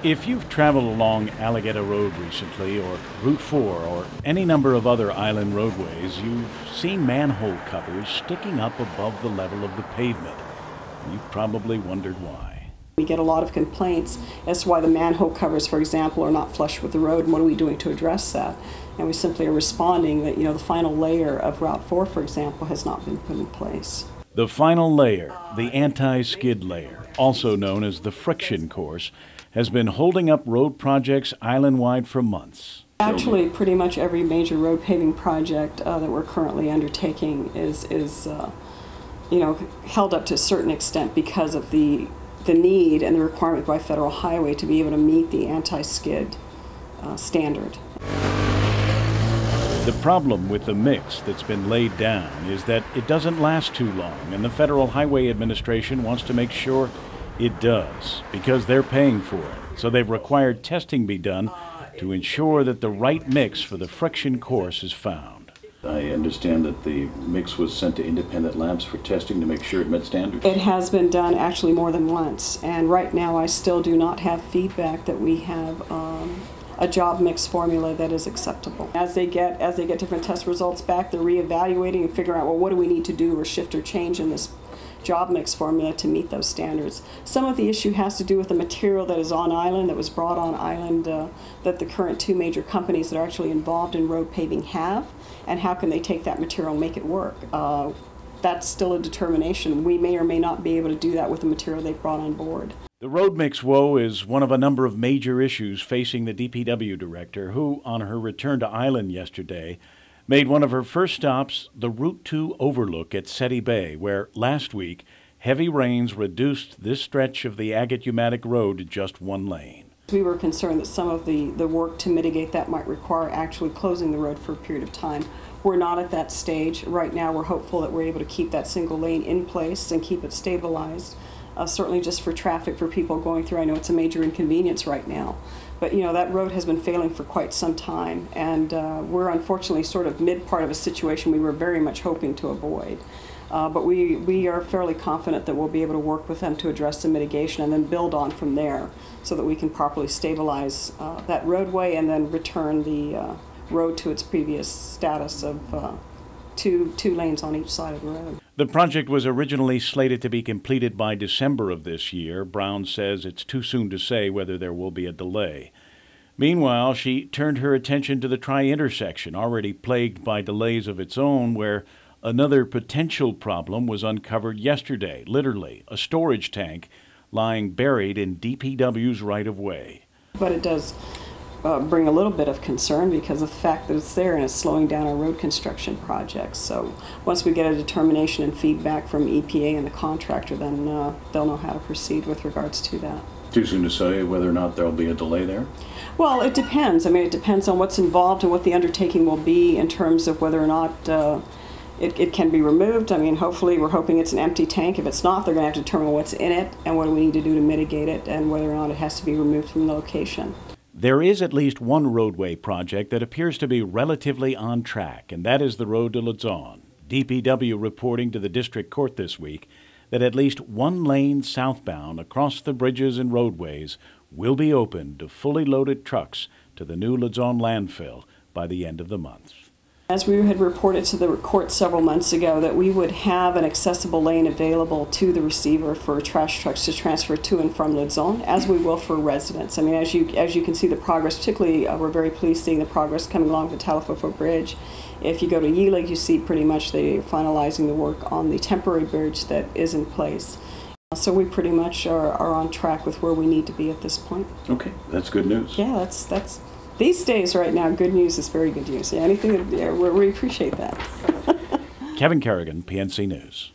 If you've traveled along Alligator Road recently, or Route 4, or any number of other island roadways, you've seen manhole covers sticking up above the level of the pavement. You've probably wondered why. We get a lot of complaints as to why the manhole covers, for example, are not flush with the road, and what are we doing to address that? And we simply are responding that, the final layer of Route 4, for example, has not been put in place. The final layer, the anti-skid layer, also known as the friction course, has been holding up road projects island-wide for months. Actually, pretty much every major road paving project that we're currently undertaking is held up to a certain extent because of the need and the requirement by Federal Highway to be able to meet the anti-skid standard. The problem with the mix that's been laid down is that it doesn't last too long, and the Federal Highway Administration wants to make sure it does, because they're paying for it. So they've required testing be done to ensure that the right mix for the friction course is found. I understand that the mix was sent to independent labs for testing to make sure it met standards. It has been done actually more than once, and right now I still do not have feedback that we have a job mix formula that is acceptable. As they get different test results back, they're reevaluating and figuring out, well, what do we need to do or shift or change in this job mix formula to meet those standards. Some of the issue has to do with the material that is on island, that was brought on island, that the current two major companies that are actually involved in road paving have, and how can they take that material and make it work. That's still a determination. We may or may not be able to do that with the material they've brought on board. The road mix woe is one of a number of major issues facing the DPW director, who, on her return to island yesterday, made one of her first stops the Route 2 overlook at Seti Bay, where last week heavy rains reduced this stretch of the Agate-Umatic Road to just one lane. We were concerned that some of the work to mitigate that might require actually closing the road for a period of time. We're not at that stage. Right now we're hopeful that we're able to keep that single lane in place and keep it stabilized. Certainly just for traffic, for people going through. I know it's a major inconvenience right now. But that road has been failing for quite some time, and we're unfortunately sort of mid-part of a situation we were very much hoping to avoid. But we are fairly confident that we'll be able to work with them to address the mitigation and then build on from there so that we can properly stabilize that roadway and then return the road to its previous status of two lanes on each side of the road. The project was originally slated to be completed by December of this year. Brown says it's too soon to say whether there will be a delay. Meanwhile, she turned her attention to the Tri-intersection, already plagued by delays of its own, where another potential problem was uncovered yesterday, literally, a storage tank lying buried in DPW's right-of-way. But it does bring a little bit of concern because of the fact that it's there and it's slowing down our road construction projects. So once we get a determination and feedback from EPA and the contractor, then they'll know how to proceed with regards to that. Too soon to say whether or not there'll be a delay there? Well, it depends. I mean, it depends on what's involved and what the undertaking will be in terms of whether or not it can be removed. I mean, hopefully we're hoping it's an empty tank. If it's not, they're going to have to determine what's in it and what do we need to do to mitigate it and whether or not it has to be removed from the location. There is at least one roadway project that appears to be relatively on track, and that is the road to Luzon. DPW reporting to the district court this week that at least one lane southbound across the bridges and roadways will be opened to fully loaded trucks to the new Luzon landfill by the end of the month. As we had reported to the court several months ago that we would have an accessible lane available to the receiver for trash trucks to transfer to and from Luzon, as we will for residents. I mean, as you can see the progress, particularly we're very pleased seeing the progress coming along the Talifofo Bridge. If you go to Yilig, you see pretty much they're finalizing the work on the temporary bridge that is in place. So we pretty much are on track with where we need to be at this point. Okay, that's good news. Yeah, that's these days right now, good news is very good news. Yeah, we appreciate that. Kevin Kerrigan, PNC News.